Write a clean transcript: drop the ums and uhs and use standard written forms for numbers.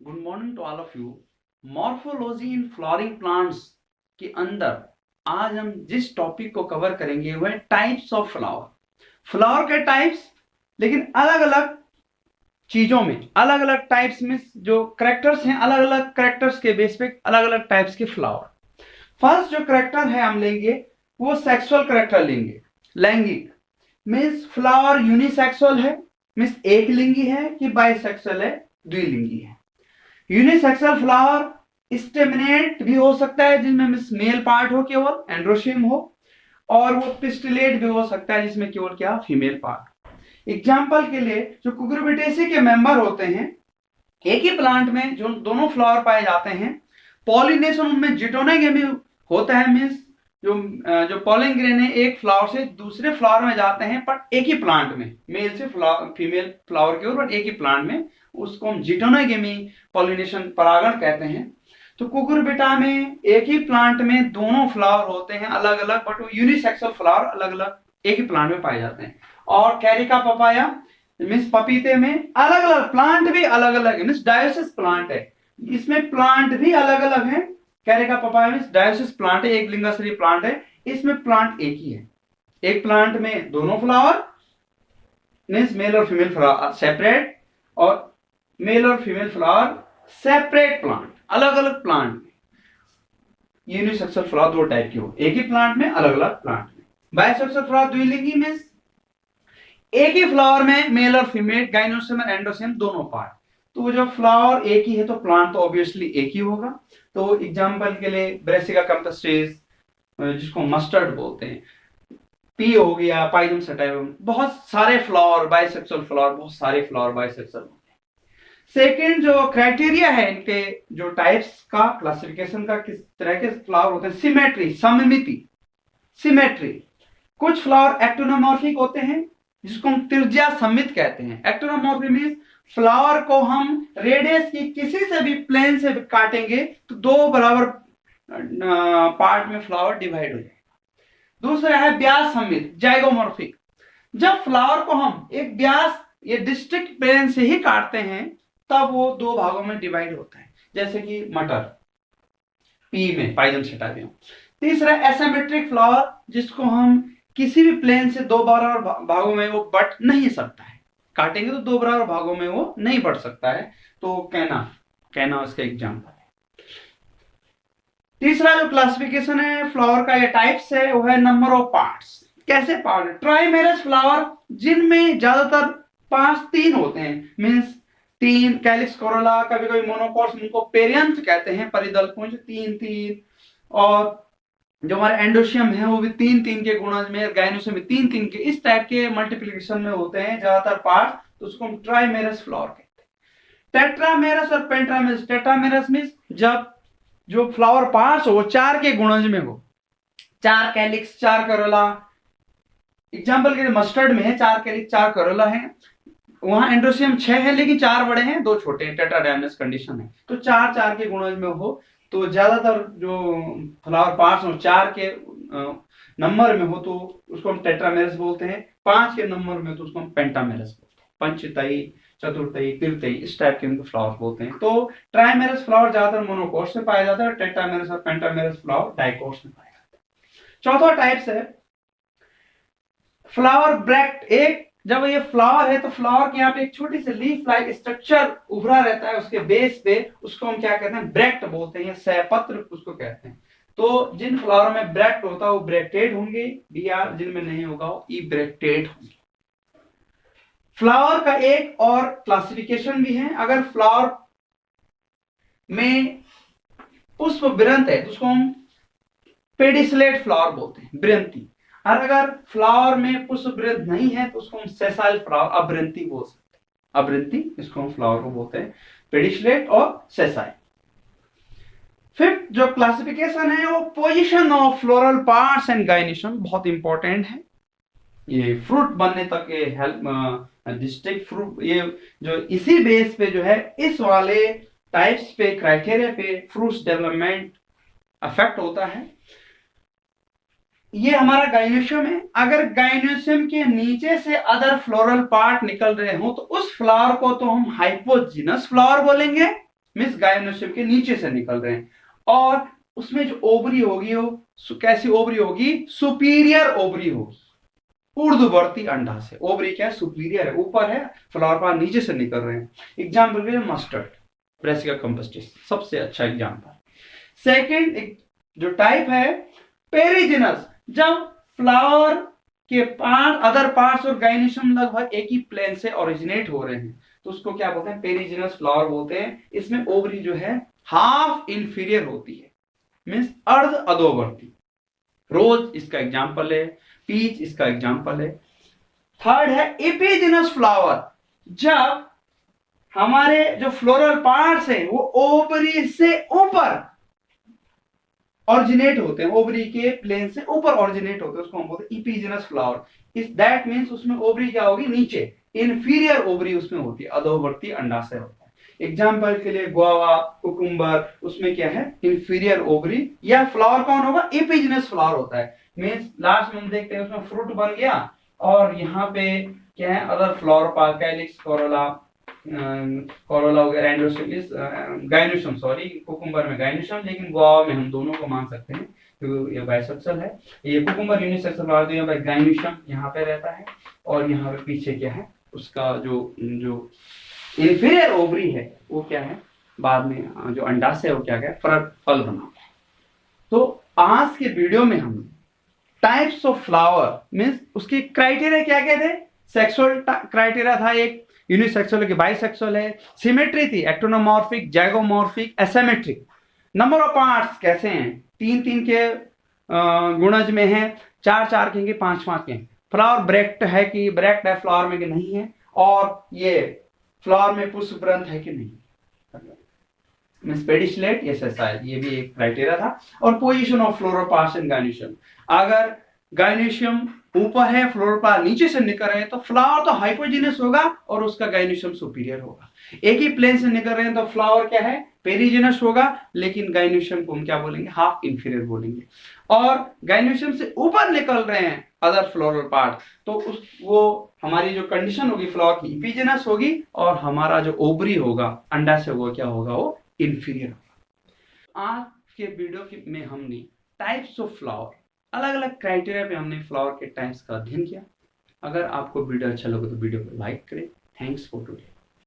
Good morning to all of you. Morphology in flowering plants के अंदर आज हम जिस टॉपिक को कवर करेंगे वह टाइप्स ऑफ फ्लावर। फ्लावर के टाइप्स, लेकिन अलग अलग चीजों में, अलग अलग टाइप्स में जो करेक्टर्स हैं, अलग अलग करेक्टर्स के बेस पे अलग अलग टाइप्स के फ्लावर। फर्स्ट जो करेक्टर है हम लेंगे वो सेक्सुअल करेक्टर लेंगे। लैंगिक मीन्स फ्लावर यूनिसेक्सुअल है, मीन्स एक लिंगी है कि बाइसेक्सुअल है, द्विलिंगी है। यूनिसेक्सुअल फ्लावर स्टेमिनेट भी हो सकता है जिसमें मिस मेल पार्ट हो, केवल एंड्रोशियम हो, और वो पिस्टिलेट भी हो सकता है जिसमें केवल क्या फीमेल पार्ट। एग्जाम्पल के लिए जो कुकुरबिटेसी के मेंबर होते हैं, एक ही प्लांट में जो दोनों फ्लावर पाए जाते हैं, पॉलिनेशन उनमें जिटोनोगेमी होता है। मीन्स जो पॉलन ग्रेन है एक फ्लावर से दूसरे फ्लावर में जाते हैं, पर एक ही प्लांट में, मेल से फीमेल फ्लावर के ऊपर एक ही प्लांट में, उसको हम जिटोनोगेमी पॉलिनेशन परागण कहते हैं। तो कुकुरबिटा में एक ही प्लांट में दोनों फ्लावर होते हैं अलग अलग, बट वो यूनिसेक्सुअल फ्लावर अलग अलग एक ही प्लांट में पाए जाते हैं। और कैरिका पपाया मीन्स पपीते में अलग अलग प्लांट भी अलग अलग है, मीन्स डायोसिस प्लांट है, इसमें प्लांट भी अलग अलग है। कैरिका पपाया मीन्स डायोसिस प्लांट है, एक लिंगाश्री प्लांट है, इसमें प्लांट एक ही है। एक प्लांट में दोनों फ्लावर मीन्स मेल और फीमेल फ्लावर सेपरेट, और मेल और फीमेल फ्लावर सेपरेट प्लांट, अलग अलग प्लांट में। यूनिसेक्सुअल फ्लावर दो टाइप के हो, एक ही प्लांट में अलग अलग प्लांट में। बाइसेक्सुअल फ्लावर द्विलिंगी मीन्स एक ही फ्लावर में मेल और फीमेल, गाइनोसियम और एंडोसियम दोनों पार्ट। तो जब फ्लावर एक ही है तो प्लांट तो ऑब्वियसली एक ही होगा। तो एग्जांपल के लिए ब्रेसिका कैम्पस्ट्रेस, जिसको मस्टर्ड बोलते हैं, पी हो गया, पाइजम सटाइवम, बहुत सारे फ्लावर बाइसेक्सुअल फ्लावर, बहुत सारे फ्लावर बाइसेक्सुअल होते हैं। सेकेंड जो क्राइटेरिया है इनके जो टाइप्स का क्लासिफिकेशन का, किस तरह के फ्लावर होते हैं, सिमेट्री, सममिति, सिमेट्री। कुछ फ्लावर एक्टोनोमॉर्फिक होते हैं जिसको हम त्रिज्या सममित कहते हैं। एक्टोनोमॉर्फिक मींस फ्लावर को हम रेडियस की किसी से भी प्लेन से भी काटेंगे तो दो बराबर पार्ट में फ्लावर डिवाइड हो जाएगा। दूसरा है व्यास सममित, जाइगोमॉर्फिक। जब फ्लावर को हम एक व्यास या डिस्ट्रिक्ट प्लेन से ही काटते हैं तब वो दो भागों में डिवाइड होता है, जैसे कि मटर पी में, पाइजम सटाइवम। तीसरा एसिमेट्रिक फ्लावर, जिसको हम किसी भी प्लेन से दो बराबर भागों में वो बट नहीं सकता है, काटेंगे तो दो बराबर भागों में वो नहीं बढ़ सकता है। तो कहना उसका एग्जाम्पल है। तीसरा जो क्लासिफिकेशन है फ्लावर का या टाइप्स है वो है नंबर ऑफ पार्ट्स। कैसे पार्ट? ट्राइमेरस फ्लावर जिनमें ज्यादातर तीन होते हैं, मीन्स तीन, कैलिक्स कोरोला, कभी कभी मोनोकॉट्स, उनको पेरियंथ कहते हैं, परिदल पुंज, तीन तीन। और जो हमारे एंडोशियम है वो भी तीन तीन के गुणज में, गाइनोसियम में तीन तीन के, इस टाइप के मल्टीप्लिकेशन में होते हैं ज्यादातर पार्ट, तो उसको हम ट्राइमेरस फ्लावर कहते हैं। टेट्रामेरस और पेंटामेरस। टेट्रामेरस मींस जब जो फ्लावर पार्ट्स हो वो चार के गुणज में हो, चार कैलिक्स, चार करोला। एग्जाम्पल के लिए मस्टर्ड में है चार कैलिक्स, चार करोला है, वहां एंड्रोसियम 6 है लेकिन 4 बड़े हैं, 2 छोटे हैं, टेट्राडाइमस कंडीशन है। तो चार चार के गुणज में हो, तो ज्यादातर जो फ्लावर पार्ट्स हो 4 के नंबर में हो तो उसको हम टेट्रामेरस बोलते हैं, 5 के नंबर में तो उसको हम पेंटामेरस बोलते हैं, पंचतई, चतुर्थई, तृतीय, इस टाइप के उनको फ्लावर बोलते हैं। तो ट्राइमेरस फ्लावर ज्यादातर मोनोकोट्स में पाया जाता है, टेट्रामेरस और पेंटामेरस फ्लावर डाइकोट्स में पाया जाता है। चौथा टाइप्स है फ्लावर ब्रैक्ट। एक जब ये फ्लावर है तो फ्लावर के यहाँ पे एक छोटी सी लीफ लाइक स्ट्रक्चर उभरा रहता है उसके बेस पे, उसको हम क्या कहते हैं, ब्रैक्ट बोलते हैं, या सहपत्र उसको कहते हैं। तो जिन फ्लावर में ब्रैक्ट होता है वो ब्रैक्टेड होंगे, बीआर, जिनमें नहीं होगा वो ई ब्रैक्टेड होंगे। फ्लावर का एक और क्लासिफिकेशन भी है, अगर फ्लावर में पुष्प वृंत है तो उसको हम पेडिसलेट फ्लावर बोलते हैं, वृंती। और अगर फ्लावर में पुष्प वृंत नहीं है तो उसको हम सेसाइल फ्लावर, अवृंती बोल सकते हैं, अवृंती, इसको हम फ्लावर को बोलते हैं, पेडिसलेट और सेसाइल। फिफ्थ जो क्लासिफिकेशन है वो position of floral parts and गाइनेशन, बहुत इंपॉर्टेंट है, ये फ्रूट बनने तक ये हेल्प, डिस्ट्रिक्ट फ्रूट, ये जो इसी बेस पे जो है इस वाले टाइप्स पे, क्राइटेरिया पे फ्रूट्स डेवलपमेंट अफेक्ट होता है। ये हमारा गाइनोशियम है। अगर गाइनोशियम के नीचे से अदर फ्लोरल पार्ट निकल रहे हो तो उस फ्लावर को तो हम हाइपोजिनस फ्लावर बोलेंगे, मीन्स गायनोशियम के नीचे से निकल रहे हैं। और उसमें जो ओवरी होगी वो कैसी ओवरी होगी? सुपीरियर ओवरी होगी, ऊर्ध्ववर्ती अंडाशय। ओवरी क्या है? सुपीरियर है, ऊपर है, फ्लावर पार्ट नीचे से निकल रहे हैं। एग्जाम्पल के लिए मस्टर्ड, ब्रेसिका कंपस्टिस सबसे अच्छा एग्जाम्पल। सेकेंड जो टाइप है पेरिजिनस, जब फ्लावर के पार्ट, अदर पार्ट्स और गायनेशियम लगभग एक ही प्लेन से ओरिजिनेट हो रहे हैं तो उसको क्या बोलते हैं? पेरिजिनस फ्लावर बोलते हैं। इसमें ओवरी जो है हाफ इंफीरियर होती है, मीन्स अर्ध अधोवर्ती। रोज इसका एग्जाम्पल है, पीच इसका एग्जाम्पल है। थर्ड है एपिजिनस फ्लावर, जब हमारे जो फ्लोरल पार्ट्स हैं वो ओवरी से ऊपर ऑरिजिनेट होते हैं, ओवरी के प्लेन से ऊपर ऑरिजिनेट होते हैं, उसको हम बोलते हैं इपिजिनस फ्लावर। इस दैट मींस उसमें ओवरी क्या होगी? नीचे, इंफीरियर ओवरी उसमें होती है, अधोवर्ती अंडाशय होता है। एग्जाम्पल के लिए गुआवा, कुकुम्बर, उसमें क्या है? Inferior ovary. या फ्लावर कौन होगा? एपिजिनस फ्लावर होता है, मींस लास्ट में हम देखते हैं उसमें फ्रूट बन गया और यहाँ पे क्या है? Other flower part, calyx, Corolla, Corolla वगैरह, एंड्रोसिलिस, गायनोशियम, सॉरी कुकुम्बर में गायनोशियम, लेकिन गुआवा में हम दोनों को मान सकते हैं क्योंकि ये बाइसेक्सुअल है। ये कुकुम्बर यूनिसेक्सुअल फ्लावर, यहाँ पे गायनोशियम यहाँ पे रहता है और यहाँ पे पीछे क्या है? उसका जो इंफीरियर ओवरी है वो क्या है? बाद में जो अंडाशय है वो क्या है? फल बना। तो आज के वीडियो में हम टाइप्स ऑफ फ्लावर मीन्स उसके क्राइटेरिया क्या क्या थे? सेक्सुअल क्राइटेरिया था एक, यूनिसेक्सुअल है कि बाइसेक्सुअल है, सिमेट्री थी, एक्टोनोमॉर्फिक, zygomorphic, asymmetric. Number of parts कैसे हैं? 3-3 के गुणज में है, 4-4 के, 5-5 के। फ्लावर ब्रेक्ट है कि ब्रेक्ट है फ्लावर में कि नहीं है, और ये फ्लावर में पुष्प ग्रंथ है कि नहीं, पेडिसलेट, यस शायद ये भी एक क्राइटेरिया था। और position of floral parts in gynoecium, अगर गायनोशियम ऊपर है, फ्लोरल पार्ट नीचे से निकल रहे हैं तो फ्लावर तो हाइपोजिनस होगा और उसका गायनोशियम सुपीरियर होगा। एक ही प्लेन से निकल रहे हैं तो फ्लावर क्या है? पेरिजिनस होगा, लेकिन गायनोशियम को हम क्या बोलेंगे? हाफ इंफीरियर बोलेंगे। और गायनोशियम से ऊपर निकल रहे हैं अदर फ्लोरल पार्ट तो वो हमारी जो कंडीशन होगी फ्लावर की इपिजिनस होगी और हमारा जो ओवरी होगा, अंडा से होगा, क्या होगा? वो इंफीरियर होगा। आज के वीडियो में हमने टाइप्स ऑफ फ्लावर, अलग अलग क्राइटेरिया पे हमने फ्लावर के टाइप्स का अध्ययन किया। अगर आपको वीडियो अच्छा लगे तो वीडियो को लाइक करें। Thanks for today.